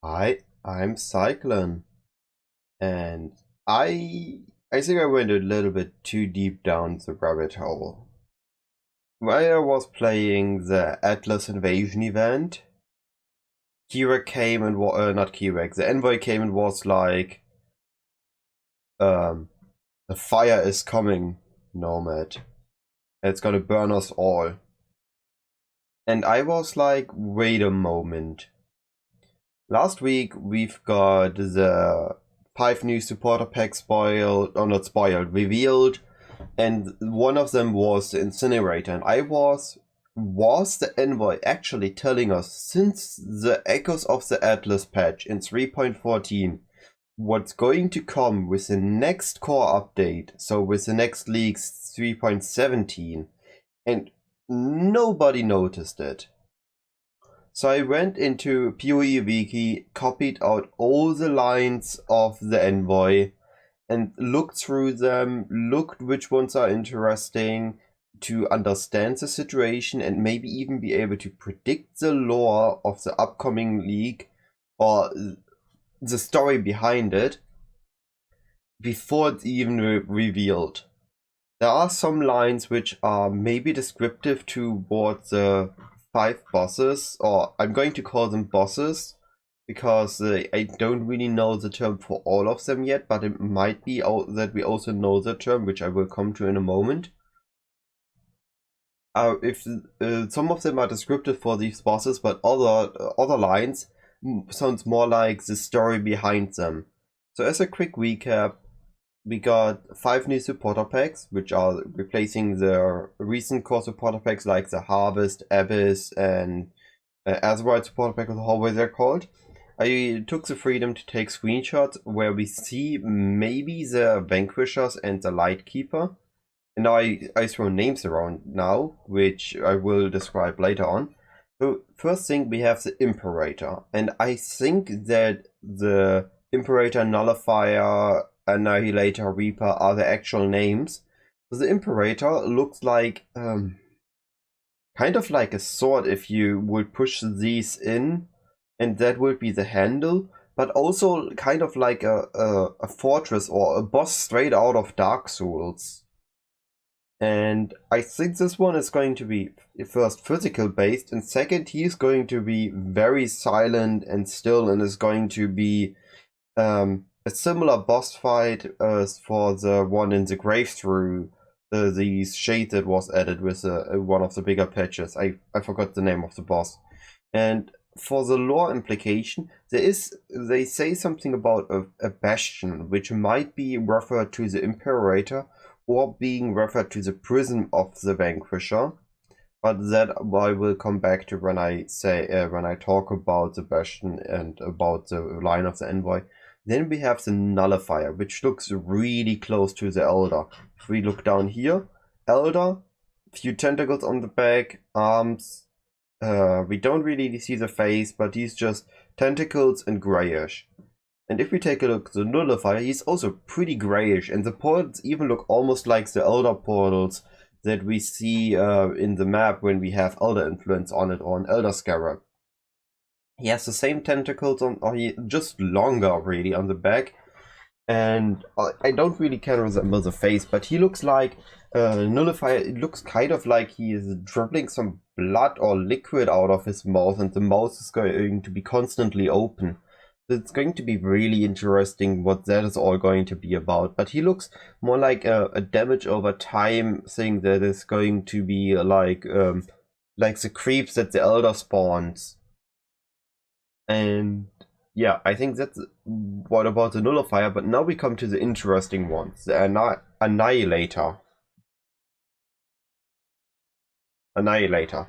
Hi, I'm Cyclone, and I think I went a little bit too deep down the rabbit hole. While I was playing the Atlas Invasion event, Kira came and not Kira, the Envoy came and was like, um, the fire is coming, Nomad. It's gonna burn us all. And I was like, wait a moment. Last week we've got the 5 new supporter packs spoiled, or not spoiled, revealed, and one of them was the Incinerator. And I was the Envoy actually telling us since the echoes of the Atlas patch in 3.14 what's going to come with the next core update, so with the next leaks 3.17, and nobody noticed it. So I went into PoE Wiki, copied out all the lines of the Envoy, and looked through them, looked which ones are interesting to understand the situation and maybe even be able to predict the lore of the upcoming league or the story behind it before it's even revealed. There are some lines which are maybe descriptive towards the 5 bosses, or I'm going to call them bosses, because I don't really know the term for all of them yet, but it might be that we also know the term, which I will come to in a moment. If some of them are descriptive for these bosses, but other lines sounds more like the story behind them. So as a quick recap, we got 5 new supporter packs, which are replacing the recent core supporter packs like the Harvest, Abyss, and Azeroth supporter pack, or however they're called. I took the freedom to take screenshots where we see maybe the Vanquishers and the Lightkeeper. And now I throw names around now, which I will describe later on. So first thing, we have the Imperator. And I think that the Imperator, Nullifier, Annihilator, Reaper are the actual names. So the Imperator looks like kind of like a sword if you would push these in, and that would be the handle, but also kind of like a fortress or a boss straight out of Dark Souls. And I think this one is going to be first physical based, and second, he's going to be very silent and still, and is going to be a similar boss fight as for the one in the grave through the shade that was added with one of the bigger patches. I forgot the name of the boss. And for the lore implication, they say something about a bastion, which might be referred to the Imperator or being referred to the prison of the Vanquisher. But that I will come back to when I talk about the bastion and about the line of the Envoy. Then we have the Nullifier, which looks really close to the Elder. If we look down here, Elder, few tentacles on the back, arms. We don't really see the face, but he's just tentacles and grayish. And if we take a look at the Nullifier, he's also pretty grayish, and the portals even look almost like the Elder portals that we see in the map when we have Elder influence on it, or an Elder Scarab. He has the same tentacles on, or he just longer really on the back, and I don't really care resemble the face, but he looks like Nullifier. It looks kind of like he is dribbling some blood or liquid out of his mouth, and the mouth is going to be constantly open. It's going to be really interesting what that is all going to be about. But he looks more like a damage over time thing that is going to be like the creeps that the Elder spawns. And yeah, I think that's what about the Nullifier. But now we come to the interesting ones, the Annihilator. Annihilator.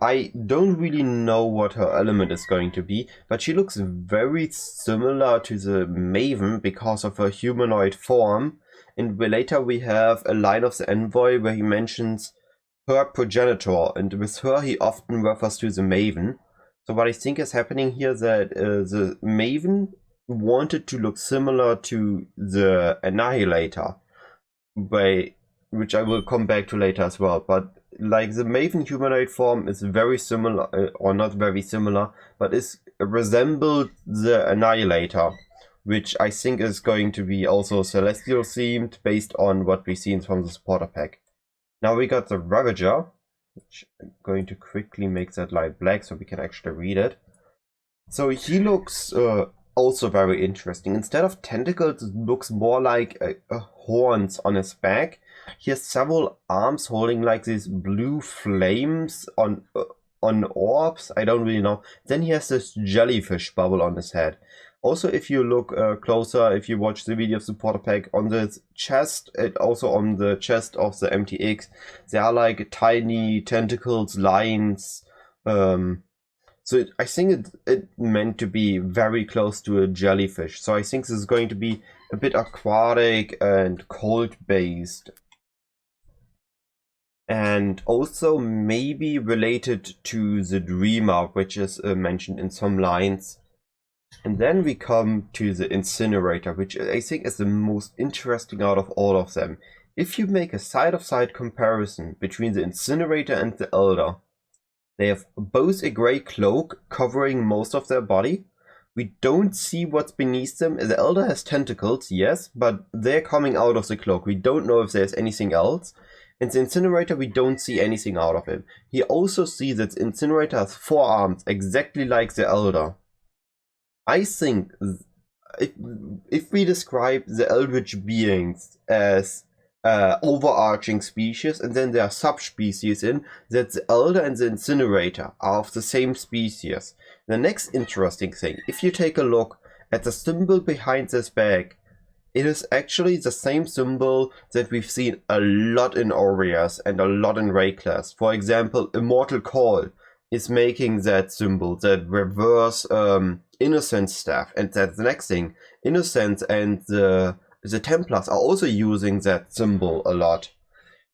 I don't really know what her element is going to be, but she looks very similar to the Maven because of her humanoid form. And later we have a line of the Envoy where he mentions her progenitor, and with her he often refers to the Maven. So what I think is happening here is that the Maven wanted to look similar to the Annihilator, which I will come back to later as well. But like the Maven humanoid form is very similar, or not very similar, but is resembled the Annihilator, which I think is going to be also celestial themed based on what we've seen from the supporter pack. Now we got the Ravager, which I'm going to quickly make that light black so we can actually read it. So he looks also very interesting. Instead of tentacles, it looks more like horns on his back. He has several arms holding like these blue flames on orbs. I don't really know. Then he has this jellyfish bubble on his head. Also, if you look closer, if you watch the video of the supporter pack, on the chest, and also on the chest of the MTX, there are like tiny tentacles, lines. So I think it meant to be very close to a jellyfish. So I think this is going to be a bit aquatic and cold based. And also maybe related to the Dreamer, which is mentioned in some lines. And then we come to the Incinerator, which I think is the most interesting out of all of them. If you make a side-of-side comparison between the Incinerator and the Elder, they have both a grey cloak covering most of their body. We don't see what's beneath them. The Elder has tentacles, yes, but they're coming out of the cloak. We don't know if there's anything else. And the Incinerator, we don't see anything out of him. He also sees that the Incinerator has 4 arms, exactly like the Elder. I think if we describe the Eldritch beings as overarching species, and then there are subspecies in, that the Elder and the Incinerator are of the same species. The next interesting thing, if you take a look at the symbol behind this bag, it is actually the same symbol that we've seen a lot in Aureas and a lot in Rayclass. For example, Immortal Call is making that symbol, that reverse Innocence staff, and that's the next thing. Innocence and the Templars are also using that symbol a lot.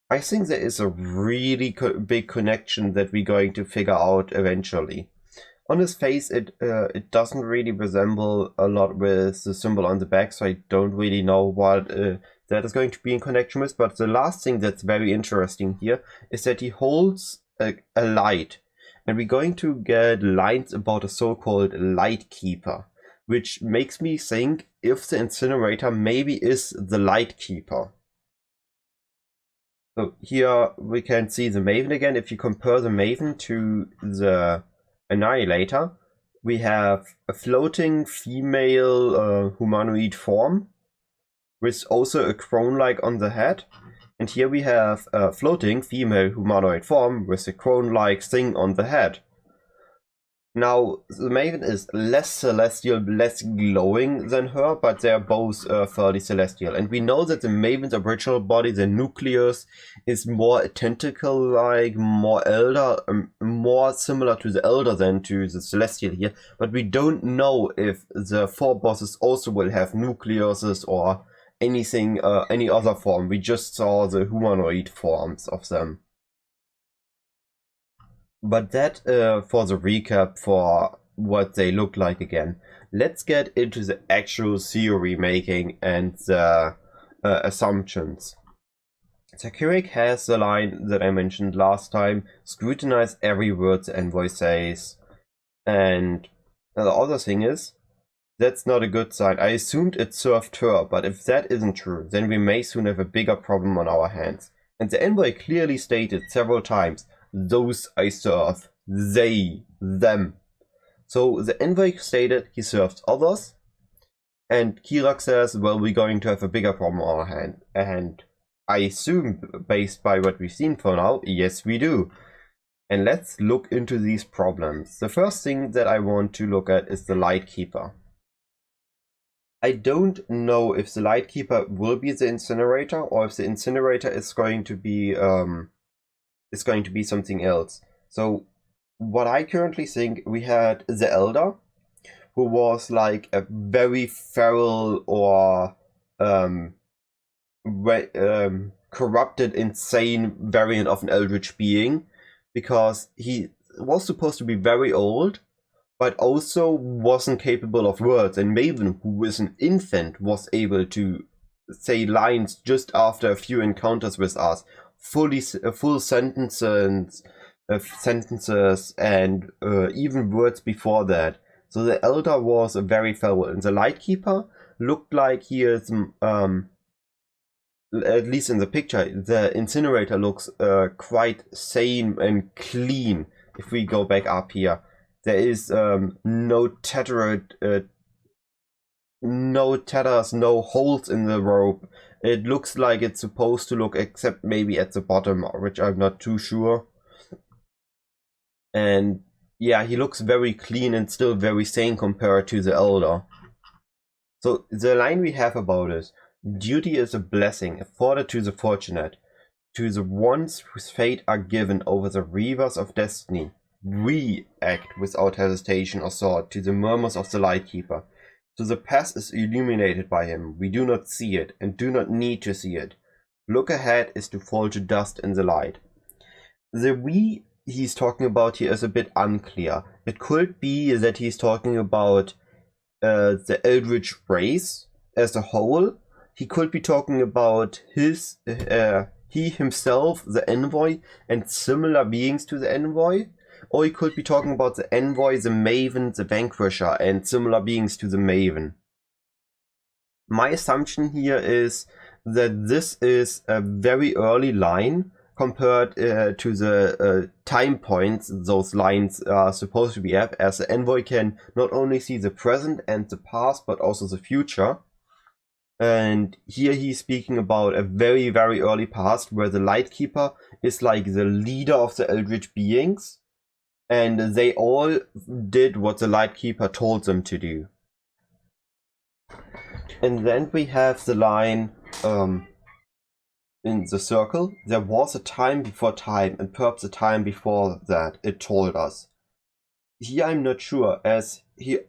I think there is a really big connection that we're going to figure out eventually. On his face, it doesn't really resemble a lot with the symbol on the back, so I don't really know what that is going to be in connection with. But the last thing that's very interesting here is that he holds a light. And we're going to get lines about a so-called Light Keeper, which makes me think if the Incinerator maybe is the Light Keeper. So here we can see the Maven again. If you compare the Maven to the Annihilator, we have a floating female humanoid form with also a crone-like on the head. And here we have a floating female humanoid form with a crone-like thing on the head. Now, the Maven is less celestial, less glowing than her, but they are both fairly celestial. And we know that the Maven's original body, the nucleus, is more tentacle-like, more elder, more similar to the Elder than to the celestial here. But we don't know if the 4 bosses also will have nucleuses or anything, any other form. We just saw the humanoid forms of them. But that for the recap for what they look like again. Let's get into the actual theory making and the assumptions. Sakirik has the line that I mentioned last time, scrutinize every word the Envoy says. And the other thing is, that's not a good sign. I assumed it served her, but if that isn't true, then we may soon have a bigger problem on our hands. And the Envoy clearly stated several times, those I serve, they, them. So the Envoy stated he serves others, and Kirak says, well, we're going to have a bigger problem on our hand. And I assume, based by what we've seen for now, yes we do. And let's look into these problems. The first thing that I want to look at is the Light Keeper. I don't know if the Light Keeper will be the Incinerator, or if the Incinerator is going to be something else. So what I currently think, we had the Elder, who was like a very feral or corrupted, insane variant of an Eldritch being, because he was supposed to be very old, but also wasn't capable of words. And Maven, who was an infant, was able to say lines just after a few encounters with us. full sentences, and even words before that. So the Elder was very feral, and the Lightkeeper looked like he is, at least in the picture, the Incinerator looks quite sane and clean. If we go back up here, there is no tatters, no holes in the rope. It looks like it's supposed to look, except maybe at the bottom, which I'm not too sure. And yeah, he looks very clean and still very sane compared to the Elder. So the line we have about it: duty is a blessing afforded to the fortunate, to the ones whose fate are given over the rivers of destiny. We act without hesitation or thought to the murmurs of the Lightkeeper. So the past is illuminated by him. We do not see it and do not need to see it. Look ahead is to fall to dust in the light. The we he's talking about here is a bit unclear. It could be that he's talking about the Eldritch race as a whole. He could be talking about he himself, the Envoy, and similar beings to the Envoy. Or he could be talking about the Envoy, the Maven, the Vanquisher, and similar beings to the Maven. My assumption here is that this is a very early line compared to the time points those lines are supposed to be at, as the Envoy can not only see the present and the past, but also the future. And here he's speaking about a very, very early past where the Lightkeeper is like the leader of the Eldritch beings. And they all did what the Lightkeeper told them to do. And then we have the line in the circle: there was a time before time, and perhaps a time before that, it told us. Here I'm not sure, as he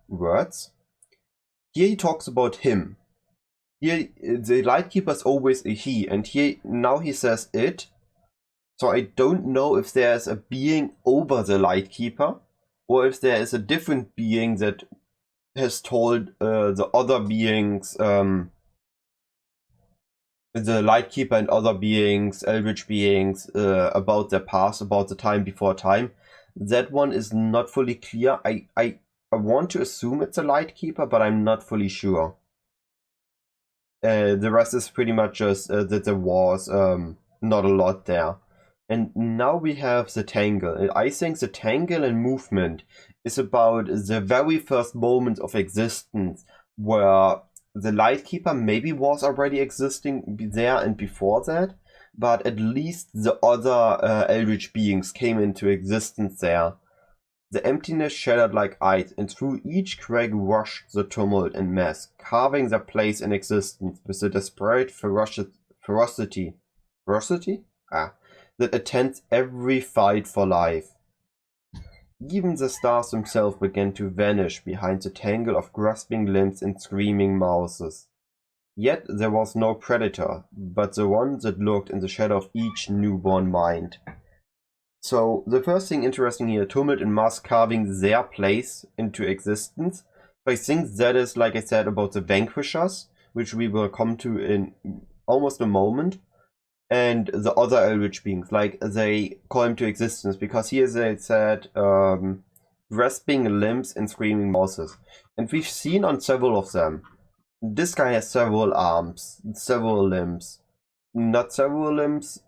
words. Here he talks about him. Here the Lightkeeper is always a he, and here now he says it. So I don't know if there's a being over the Lightkeeper, or if there is a different being that has told the other beings, the Lightkeeper and other beings, Eldritch beings, about their past, about the time before time. That one is not fully clear. I want to assume it's a Lightkeeper, but I'm not fully sure. The rest is pretty much just that there was not a lot there. And now we have the Tangle. I think the Tangle and movement is about the very first moment of existence, where the Lightkeeper maybe was already existing there and before that, but at least the other Eldritch beings came into existence there. The emptiness shattered like ice, and through each crack rushed the tumult and mass, carving their place in existence with the desperate ferocity that attends every fight for life. Even the stars themselves began to vanish behind the tangle of grasping limbs and screaming mouths. Yet there was no predator, but the one that lurked in the shadow of each newborn mind. So the first thing interesting here, tumult and mass carving their place into existence. I think that is, like I said, about the Vanquishers, which we will come to in almost a moment. And the other Eldritch beings, like they call him to existence, because here they said grasping limbs and screaming mouths. And we've seen on several of them. This guy has several arms, several limbs. Not several limbs,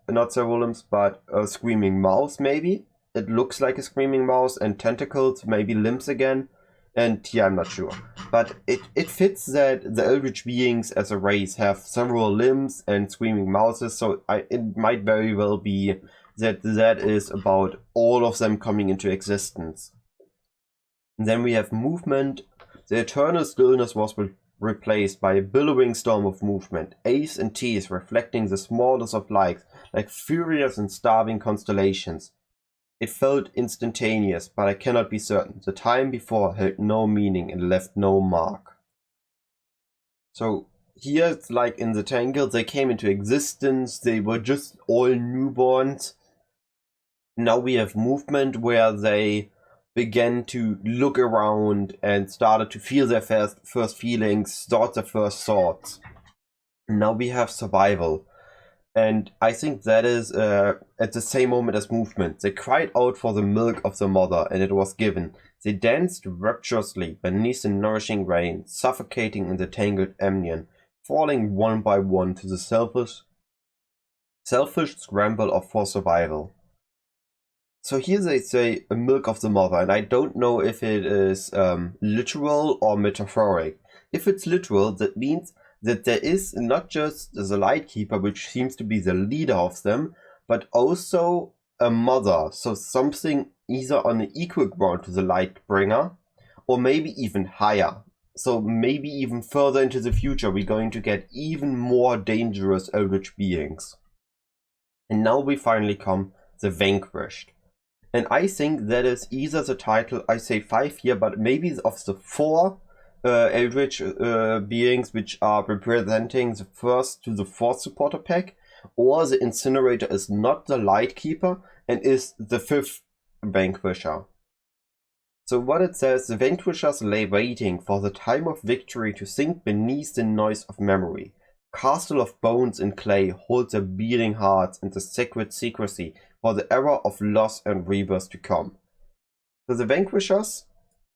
but a screaming mouth maybe. It looks like a screaming mouth, and tentacles, maybe limbs again. And yeah, I'm not sure. But it fits that the Eldritch beings as a race have several limbs and screaming mouths, so it might very well be that is about all of them coming into existence. And then we have movement. The eternal stillness was replaced by a billowing storm of movement, A's and T's reflecting the smallness of lights, like furious and starving constellations. It felt instantaneous, but I cannot be certain. The time before held no meaning and left no mark. So here it's like in the Tangle, they came into existence, they were just all newborns. Now we have movement where they began to look around and started to feel their first feelings, start their first thoughts. Now we have survival. And I think that is at the same moment as movement. They cried out for the milk of the mother, and it was given. They danced rapturously beneath the nourishing rain, suffocating in the tangled amnion, falling one by one to the selfish scramble for survival. So here they say a milk of the mother, and I don't know if it is literal or metaphoric. If it's literal, that means that there is not just the Lightkeeper, which seems to be the leader of them, but also a mother, so something either on an equal ground to the Lightbringer, or maybe even higher. So maybe even further into the future we're going to get even more dangerous eldritch beings. And now we finally come the Vanquished. And I think that is either the title, I say 5 here, but maybe of the 4 Eldritch beings which are representing the 1st to the 4th supporter pack, or the Incinerator is not the Lightkeeper and is the 5th Vanquisher. So what it says, the Vanquishers lay waiting for the time of victory to sink beneath the noise of memory. Castle of bones and clay hold their beating hearts in the sacred secrecy for the era of loss and rebirth to come. So the Vanquishers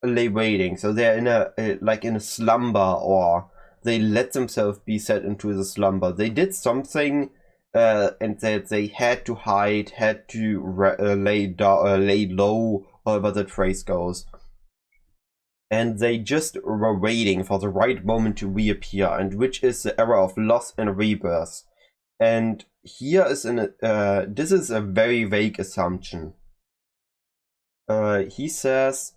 lay waiting, so they're in a slumber, or they let themselves be set into the slumber. They did something, and that they had to hide, had to lay low, however that phrase goes. And they just were waiting for the right moment to reappear, and which is the era of loss and rebirth. And here is this is a very vague assumption. He says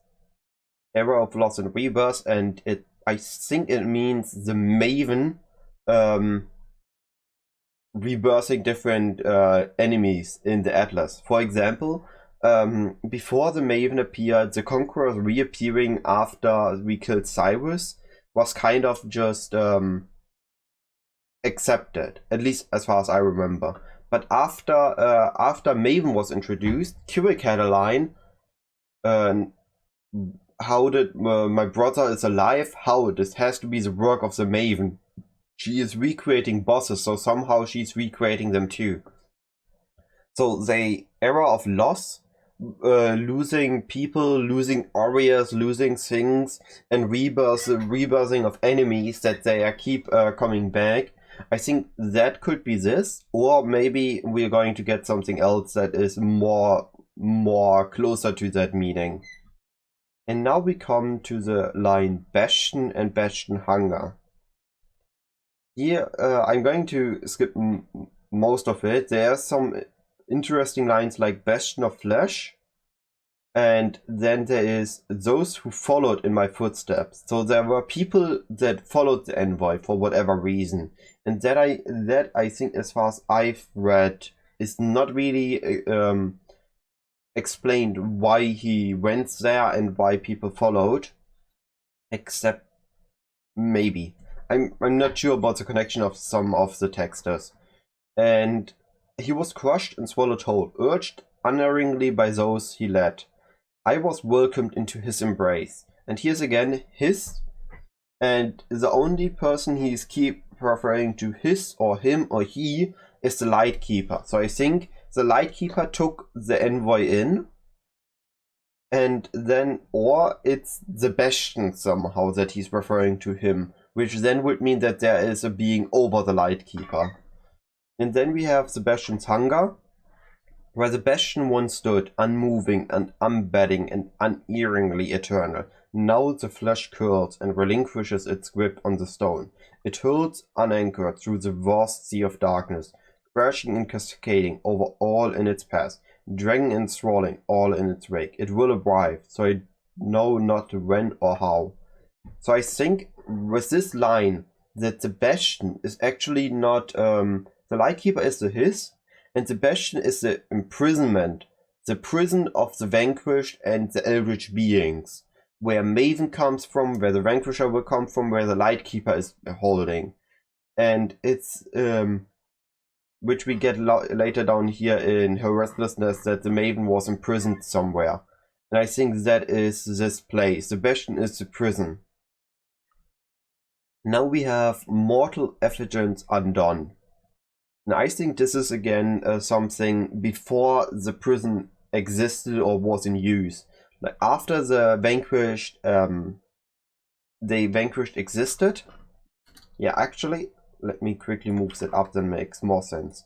era of loss and rebirth, and I think it means the Maven rebirthing different enemies in the Atlas. For example, before the Maven appeared, the Conquerors reappearing after we killed Cyrus was kind of just accepted, at least as far as I remember. But after Maven was introduced, Kirik had a line, how did my brother is alive? How? This has to be the work of the Maven. She is recreating bosses, so somehow she's recreating them too. So the era of loss, losing people, losing warriors, losing things, and rebirthing of enemies that they keep coming back. I think that could be this, or maybe we're going to get something else that is more closer to that meaning. And now we come to the line Bastion and Bastion Hunger. Here I'm going to skip most of it. There are some interesting lines like Bastion of Flesh, and then there is those who followed in my footsteps. So there were people that followed the Envoy for whatever reason, and that I think, as far as I've read, is not really explained why he went there and why people followed, except maybe. I'm not sure about the connection of some of the texters. And he was crushed and swallowed whole, urged unerringly by those he led. I was welcomed into his embrace. And here's again his, and the only person he's keep referring to his or him or he is the Lightkeeper. So I think the Lightkeeper took the Envoy in, and then, or it's the Bastion somehow that he's referring to him, which then would mean that there is a being over the Lightkeeper. And then we have the Bastion's Hunger, where the Bastion once stood, unmoving and unbending and unerringly eternal. Now the flesh curls and relinquishes its grip on the stone. It hurls unanchored through the vast sea of darkness, crashing and cascading over all in its path, dragging and thralling all in its wake. It will arrive, so I know not when or how. So I think with this line that the Bastion is actually not the Lightkeeper is the his, and the Bastion is the imprisonment, the prison of the vanquished and the eldritch beings, where Maven comes from, where the Vanquisher will come from, where the Lightkeeper is holding. And it's which we get later down here in her restlessness, that the Maven was imprisoned somewhere. And I think that is this place. The Bastion is the prison. Now we have mortal effulgence undone. And I think this is again something before the prison existed or was in use. Like after the vanquished, they vanquished existed. Yeah, actually, let me quickly move that up. That makes more sense.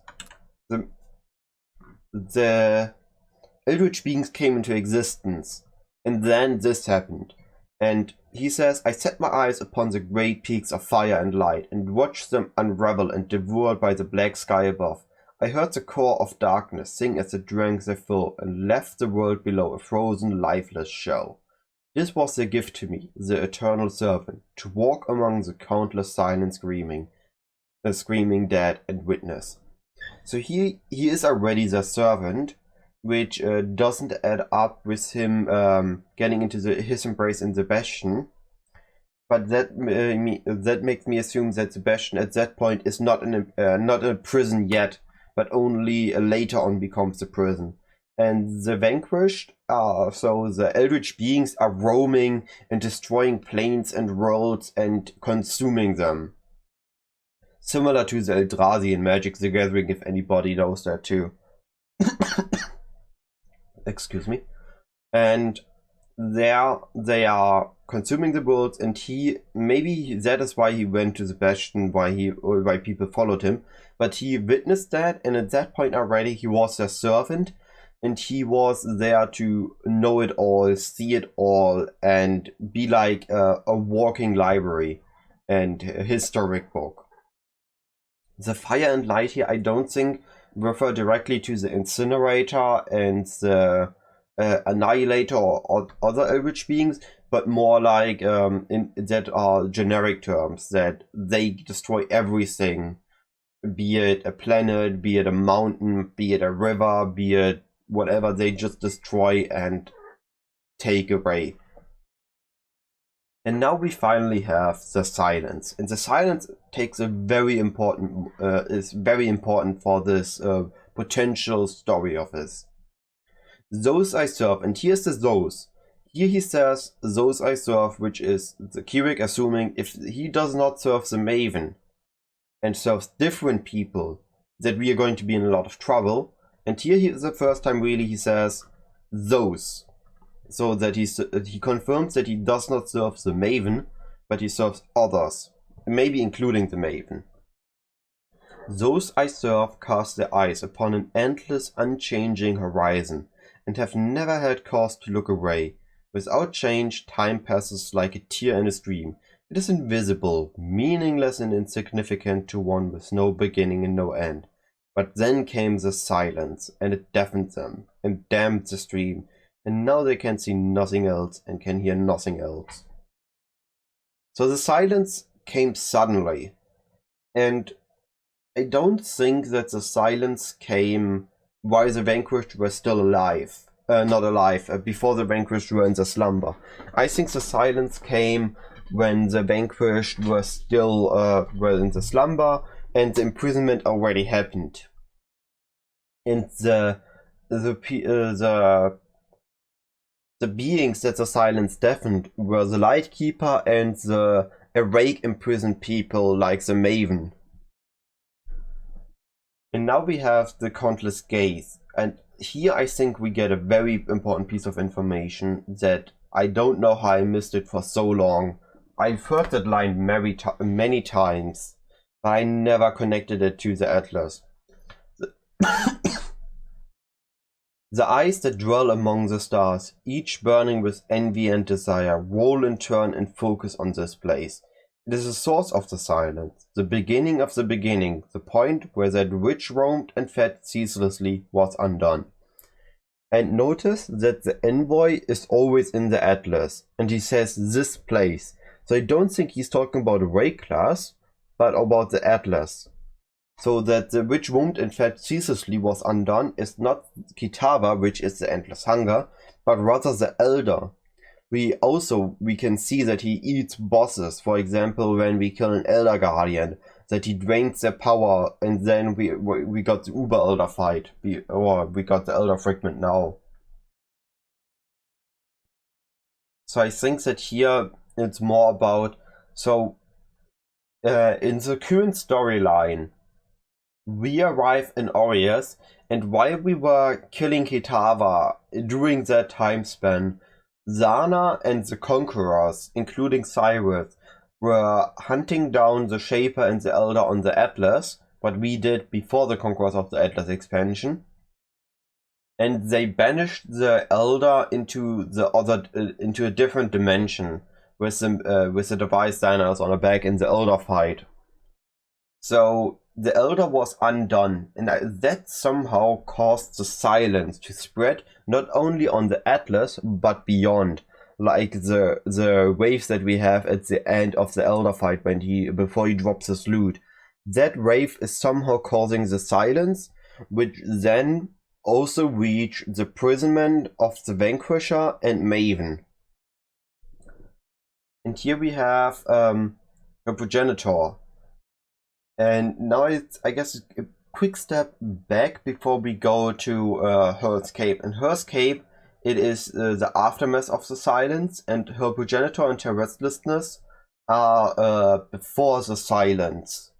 The Eldritch beings came into existence, and then this happened. And he says, I set my eyes upon the great peaks of fire and light, and watched them unravel and devoured by the black sky above. I heard the core of darkness sing as it drank their fill, and left the world below a frozen, lifeless shell. This was their gift to me, the eternal servant, to walk among the countless silent screaming dead and witness. So he is already the servant, which doesn't add up with him getting into his embrace in the Bastion. But that makes me assume that the Bastion at that point is not a prison yet, but only later on becomes a prison. And the vanquished, so the eldritch beings, are roaming and destroying planes and worlds and consuming them. Similar to the Eldrazi in Magic the Gathering, if anybody knows that too. Excuse me. And there they are consuming the worlds, and maybe that is why he went to the Bastion, why people followed him. But he witnessed that, and at that point already he was their servant, and he was there to know it all, see it all, and be like a walking library and a historic book. The fire and light here, I don't think, refer directly to the Incinerator and the Annihilator or other Eldritch beings, but more like that are generic terms, that they destroy everything, be it a planet, be it a mountain, be it a river, be it whatever. They just destroy and take away. And now we finally have the silence, and the silence takes a very important is very important for this potential story of his. Those I serve, and here's the those. Here he says those I serve, which is the Keurig assuming if he does not serve the Maven and serves different people, that we are going to be in a lot of trouble. And here is the first time really he says those. So that he confirms that he does not serve the Maven, but he serves others, maybe including the Maven. Those I serve cast their eyes upon an endless, unchanging horizon, and have never had cause to look away. Without change, time passes like a tear in a stream. It is invisible, meaningless and insignificant to one with no beginning and no end. But then came the silence, and it deafened them, and dammed the stream, and now they can see nothing else and can hear nothing else. So the silence came suddenly, and I don't think that the silence came while the vanquished were still alive. Not alive, before the vanquished were in the slumber. I think the silence came when the vanquished were still in the slumber, and the imprisonment already happened. And the beings that the silence deafened were the Lightkeeper and the awake imprisoned people like the Maven. And now we have the Countless Gaze, and here I think we get a very important piece of information that I don't know how I missed it for so long. I've heard that line many times, but I never connected it to the Atlas. The eyes that dwell among the stars, each burning with envy and desire, roll in turn and focus on this place. It is the source of the silence, the beginning of the beginning, the point where that which roamed and fed ceaselessly was undone. And notice that the Envoy is always in the Atlas, and he says this place. So I don't think he's talking about a raid class, but about the Atlas. So that the which roamed and fed ceaselessly was undone is not Kitava, which is the endless hunger, but rather the Elder. We can see that he eats bosses, for example when we kill an Elder Guardian, that he drains their power, and then we got the Uber Elder fight, or we got the Elder Fragment now. So I think that here it's more about, in the current storyline, we arrive in Aureus, and while we were killing Kitava during that time span, Zana and the Conquerors, including Cyrus, were hunting down the Shaper and the Elder on the Atlas, what we did before the Conquerors of the Atlas expansion. And they banished the Elder into into a different dimension with the device Zana on her back in the Elder fight. So the Elder was undone, and that somehow caused the silence to spread not only on the Atlas but beyond, like the waves that we have at the end of the Elder fight before he drops his loot. That wave is somehow causing the silence, which then also reach the imprisonment of the Vanquisher and Maven. And here we have a progenitor. And now it's, I guess, a quick step back before we go to her escape. And her escape, it is the aftermath of the silence, and her progenitor and her restlessness are before the silence.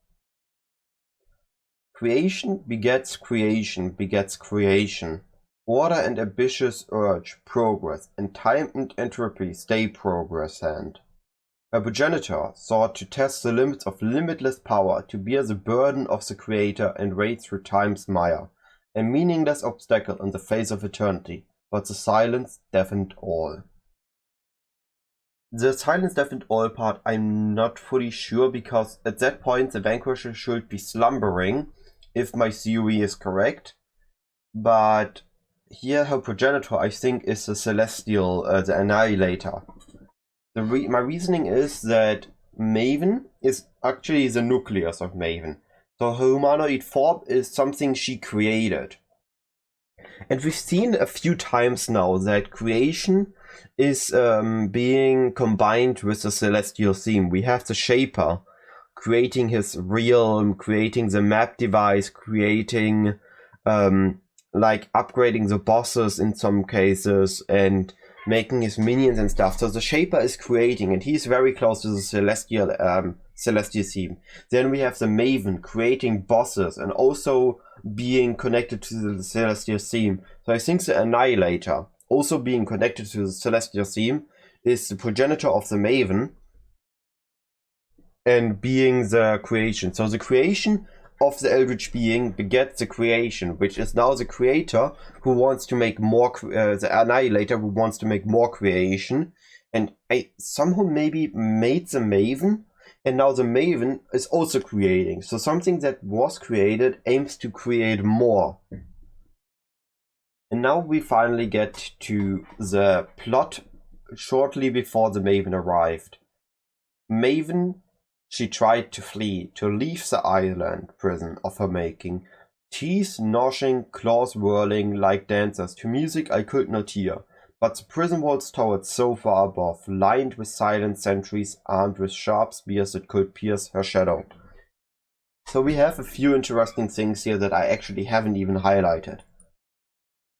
Creation begets creation begets creation. Order and ambitious urge, progress, and time and entropy stay progress hand. Her progenitor sought to test the limits of limitless power, to bear the burden of the Creator and wade through time's mire, a meaningless obstacle in the face of eternity, but the silence deafened all. The silence deafened all part I'm not fully sure, because at that point the Vanquisher should be slumbering, if my theory is correct, but here her progenitor I think is the Celestial, the Annihilator. My reasoning is that Maven is actually the nucleus of Maven. So her humanoid form is something she created. And we've seen a few times now that creation is being combined with the celestial theme. We have the Shaper creating his realm, creating the map device, creating like upgrading the bosses in some cases, and making his minions and stuff. So the Shaper is creating, and he's very close to the celestial theme. Then we have the Maven creating bosses and also being connected to the celestial theme. So I think the Annihilator, also being connected to the celestial theme, is the progenitor of the Maven and being the creation. So the creation of the Eldritch being begets the creation, which is now the creator who wants to make more, the Annihilator who wants to make more creation. And I somehow maybe made the Maven, and now the Maven is also creating. So something that was created aims to create more. And now we finally get to the plot shortly before the Maven arrived. Maven, she tried to flee, to leave the island prison of her making. Teeth gnashing, claws whirling like dancers to music I could not hear. But the prison walls towered so far above, lined with silent sentries armed with sharp spears that could pierce her shadow. So we have a few interesting things here that I actually haven't even highlighted.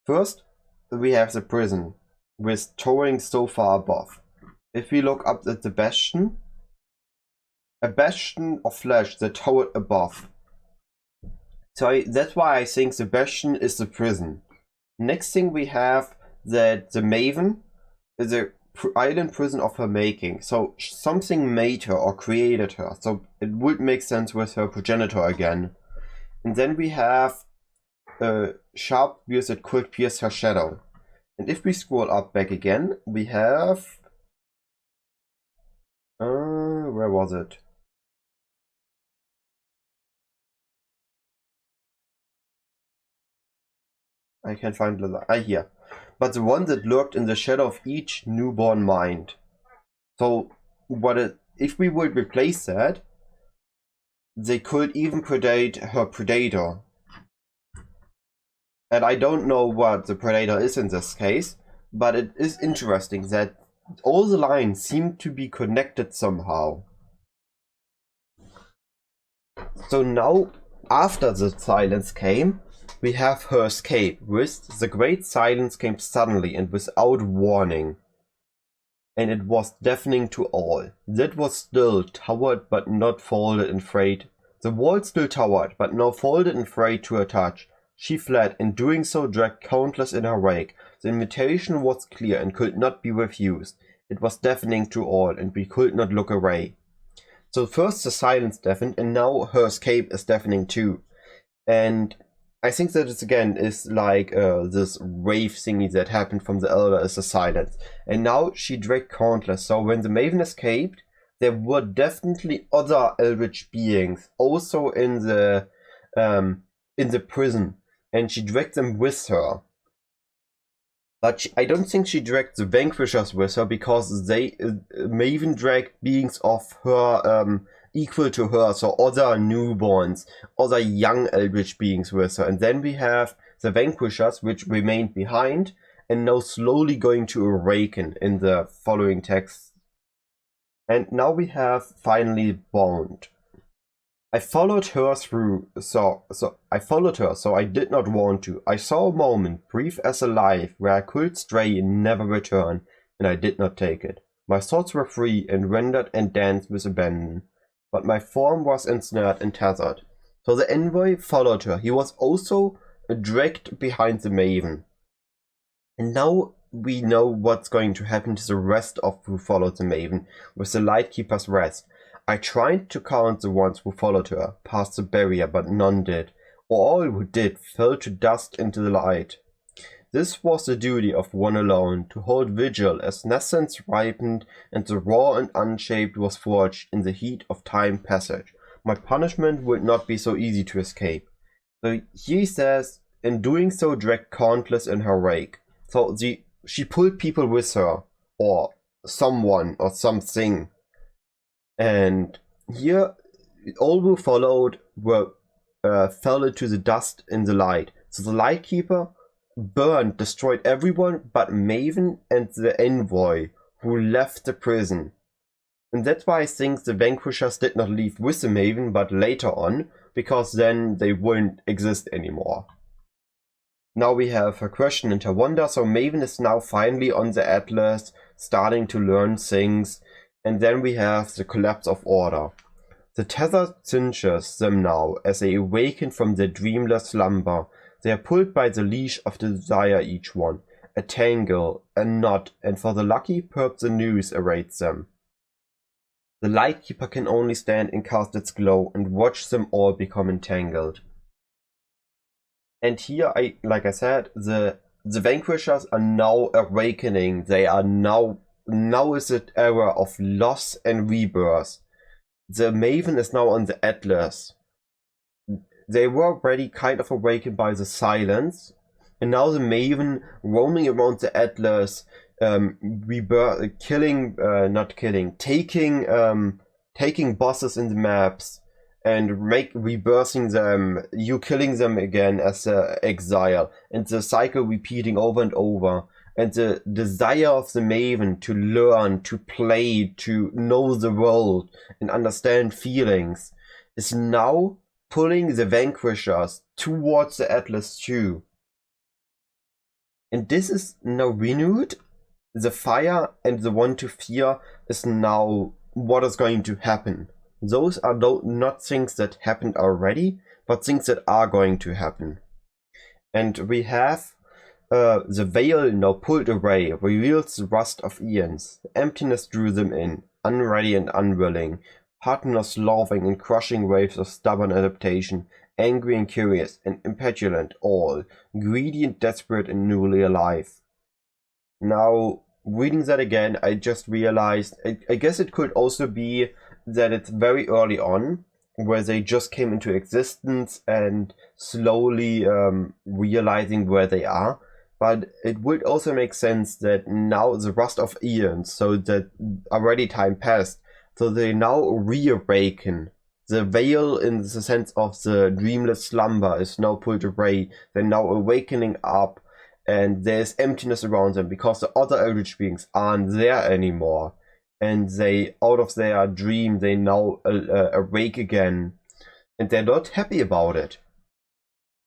First, we have the prison, with towering so far above. If we look up at the bastion, a bastion of flesh that towered above. So that's why I think the bastion is the prison. Next thing we have that the Maven is a island prison of her making. So something made her or created her. So it would make sense with her progenitor again. And then we have sharp spears that could pierce her shadow. And if we scroll up back again, we have... where was it? I can't find the here. But the one that lurked in the shadow of each newborn mind. So if we would replace that, they could even predate her predator. And I don't know what the predator is in this case, but it is interesting that all the lines seem to be connected somehow. So now, after the silence came, we have her escape. With the great silence came suddenly and without warning. And it was deafening to all. That was still, towered but not folded and frayed, The wall still towered, but now folded and frayed to her touch. She fled, and doing so dragged countless in her wake. The invitation was clear and could not be refused. It was deafening to all, and we could not look away. So first the silence deafened, and now her escape is deafening too. And I think that it again is like this wave thingy that happened from the Elder is the silence. And now she dragged countless, so when the Maven escaped, there were definitely other eldritch beings also in the prison, and she dragged them with her. But I don't think she dragged the Vanquishers with her, because they Maven dragged beings of her equal to her, so other newborns, other young eldritch beings with her. And then we have the Vanquishers, which remained behind, and now slowly going to awaken in the following text. And now we have finally Bound. I followed her, so I did not want to. I saw a moment, brief as a life, where I could stray and never return, and I did not take it. My thoughts were free and rendered and danced with abandon, but my form was ensnared and tethered. So the Envoy followed her. He was also dragged behind the Maven. And now we know what's going to happen to the rest of who followed the Maven with the Lightkeeper's rest. I tried to count the ones who followed her past the barrier, but none did, or all who did fell to dust into the light. This was the duty of one alone, to hold vigil as nascence ripened and the raw and unshaped was forged in the heat of time passage. My punishment would not be so easy to escape. So he says, in doing so dragged countless in her wake. So she pulled people with her, or someone, or something. And here, all who followed were fell into the dust in the light. So the Lightkeeper burned, destroyed everyone but Maven and the Envoy, who left the prison. And that's why I think the Vanquishers did not leave with the Maven, but later on, because then they wouldn't exist anymore. Now we have a question and a wonder. So Maven is now finally on the Atlas, starting to learn things. And then we have the collapse of order. The tether cinches them now as they awaken from their dreamless slumber. They are pulled by the leash of desire, each one. A tangle, a knot, and for the lucky perhaps the noose awaits them. The Lightkeeper can only stand and cast its glow and watch them all become entangled. And here, like I said, the Vanquishers are now awakening. They are now is the era of loss and rebirth. The Maven is now on the Atlas. They were already kind of awakened by the silence, and now the Maven roaming around the Atlas, taking bosses in the maps and rebirthing them, you killing them again as exile, and the cycle repeating over and over. And the desire of the Maven to learn, to play, to know the world and understand feelings is now pulling the Vanquishers towards the Atlas too. And this is now renewed. The fire and the want to fear is now what is going to happen. Those are not things that happened already, but things that are going to happen. And we have the veil now pulled away, reveals the rust of eons. The emptiness drew them in, unready and unwilling, partners laughing in crushing waves of stubborn adaptation, angry and curious and impetulant all, greedy and desperate and newly alive. Now, reading that again, I just realized, I guess it could also be that it's very early on, where they just came into existence and slowly realizing where they are. But it would also make sense that now the rust of eons, so that already time passed, so they now reawaken. The veil in the sense of the dreamless slumber is now pulled away. They're now awakening up, and there's emptiness around them because the other eldritch beings aren't there anymore. And they, out of their dream, they now awake again. And they're not happy about it.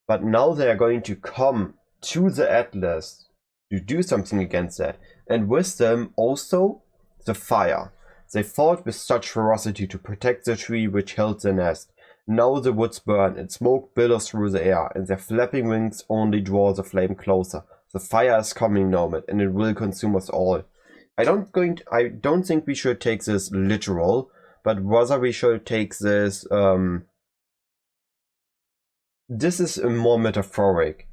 But now they're going to come to the Atlas to do something against that. And with them also the fire. They fought with such ferocity to protect the tree which held the nest. Now the woods burn, and smoke billows through the air, and their flapping wings only draw the flame closer. The fire is coming, Nomad, and it will consume us all. I don't think we should take this literal, but rather we should take this. This is more metaphoric,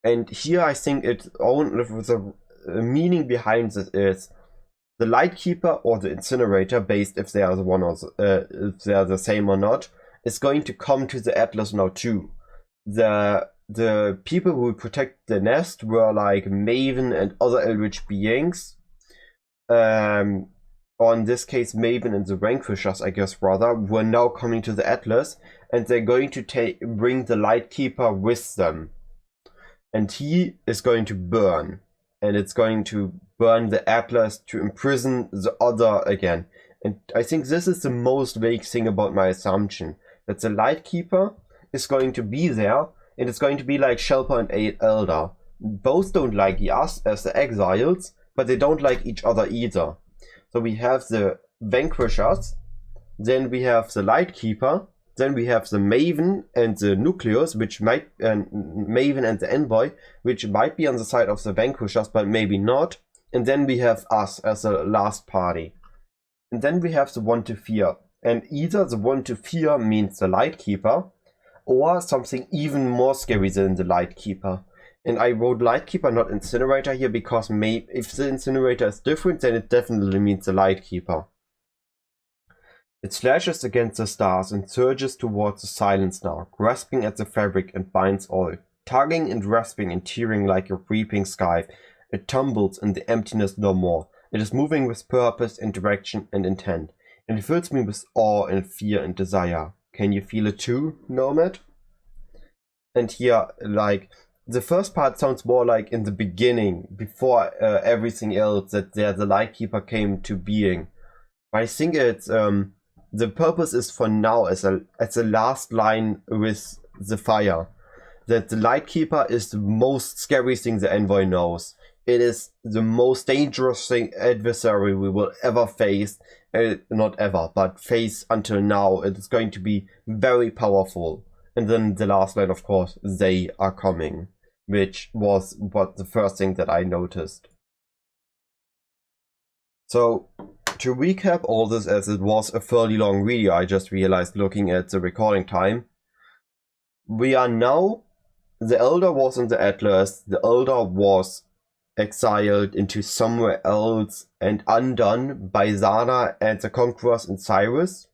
and here I think the meaning behind this is the Lightkeeper or the Incinerator, based if they are the one or if they are the same or not, is going to come to the Atlas now too. The people who protect the nest were like Maven and other eldritch beings. Or in this case, Maven and the Vanquishers, I guess, rather, were now coming to the Atlas, and they're going to bring the Lightkeeper with them. And he is going to burn. And it's going to burn the Atlas to imprison the other again. And I think this is the most vague thing about my assumption. That the Lightkeeper is going to be there, and it's going to be like Shelper and Elder. Both don't like us as the exiles, but they don't like each other either. So we have the Vanquishers, then we have the Lightkeeper, then we have the Maven and the Nucleus, Maven and the Envoy, which might be on the side of the Vanquishers, but maybe not. And then we have us as the last party. And then we have the one to fear. And either the one to fear means the Lightkeeper, or something even more scary than the Lightkeeper. And I wrote Lightkeeper, not Incinerator here, because if the Incinerator is different, then it definitely means the Lightkeeper. It slashes against the stars and surges towards the silence now, grasping at the fabric and binds all. Tugging and rasping and tearing like a reaping sky, it tumbles in the emptiness no more. It is moving with purpose and direction and intent, and it fills me with awe and fear and desire. Can you feel it too, Nomad? And here, like, the first part sounds more like in the beginning, before everything else, that the Lightkeeper came to being. But I think it's the purpose is for now as a last line with the fire, that the Lightkeeper is the most scary thing the Envoy knows. It is the most dangerous adversary we will ever face. Not ever, but face until now. It is going to be very powerful. And then the last line, of course, they are coming, which was the first thing that I noticed. So, to recap all this, as it was a fairly long video, I just realized looking at the recording time. We are now, the Elder was in the Atlas, the Elder was exiled into somewhere else and undone by Zana and the Conquerors in Cyrus.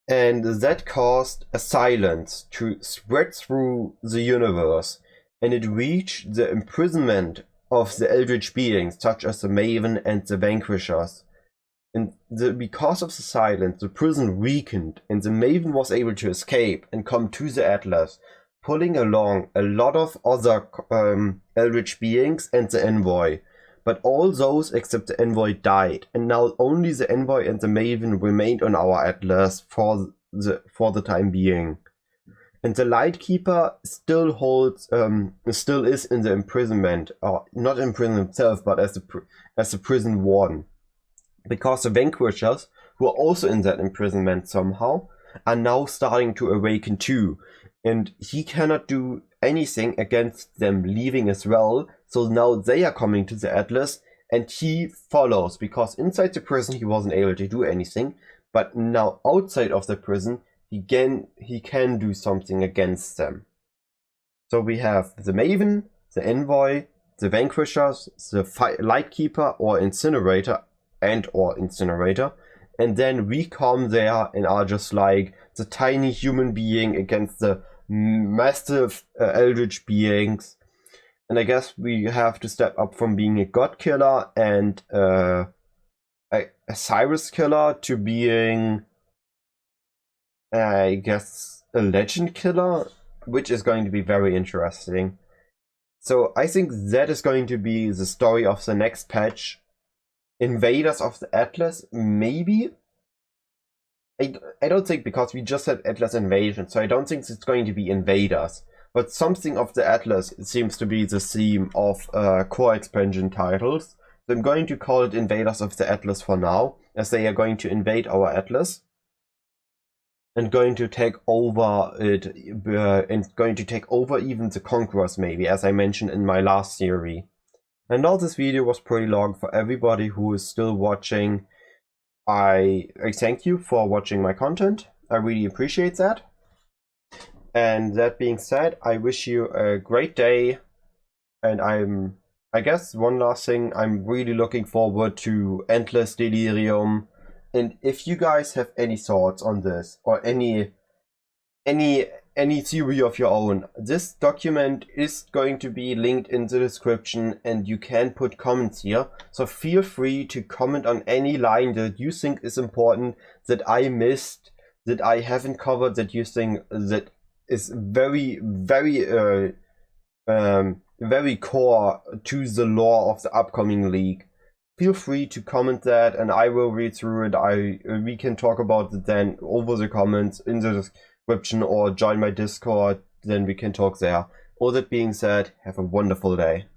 And that caused a silence to spread through the universe, and it reached the imprisonment of the eldritch beings, such as the Maven and the Vanquishers. And because of the silence, the prison weakened, and the Maven was able to escape and come to the Atlas, pulling along a lot of other eldritch beings and the Envoy. But all those except the Envoy died, and now only the Envoy and the Maven remained on our Atlas for the time being. And the Lightkeeper still is in the imprisonment, or not in prison himself, but as the prison warden. Because the Vanquishers, who are also in that imprisonment somehow, are now starting to awaken too. And he cannot do anything against them leaving as well, so now they are coming to the Atlas, and he follows, because inside the prison he wasn't able to do anything, but now outside of the prison he can do something against them. So we have the Maven, the Envoy, the Vanquishers, the Lightkeeper or Incinerator, and then we come there and are just like the tiny human being against the massive eldritch beings. And I guess we have to step up from being a god killer and a Cyrus killer to being, I guess, a legend killer, which is going to be very interesting. So I think that is going to be the story of the next patch. Invaders of the Atlas, maybe? I don't think, because we just had Atlas Invasion, so I don't think it's going to be Invaders. But something of the Atlas seems to be the theme of core expansion titles. So I'm going to call it Invaders of the Atlas for now, as they are going to invade our Atlas. and going to take over it, and going to take over even the Conquerors, maybe, as I mentioned in my last theory. And all this video was pretty long. For everybody who is still watching, I thank you for watching my content. I really appreciate that. And that being said, I wish you a great day. And I guess one last thing, I'm really looking forward to Endless Delirium. And if you guys have any thoughts on this, or any theory of your own, this document is going to be linked in the description, and you can put comments here. So feel free to comment on any line that you think is important, that I missed, that I haven't covered, that you think that is very, very, very core to the lore of the upcoming league. Feel free to comment that, and I will read through it. We can talk about it then over the comments in the description, or join my Discord, then we can talk there. All that being said, have a wonderful day.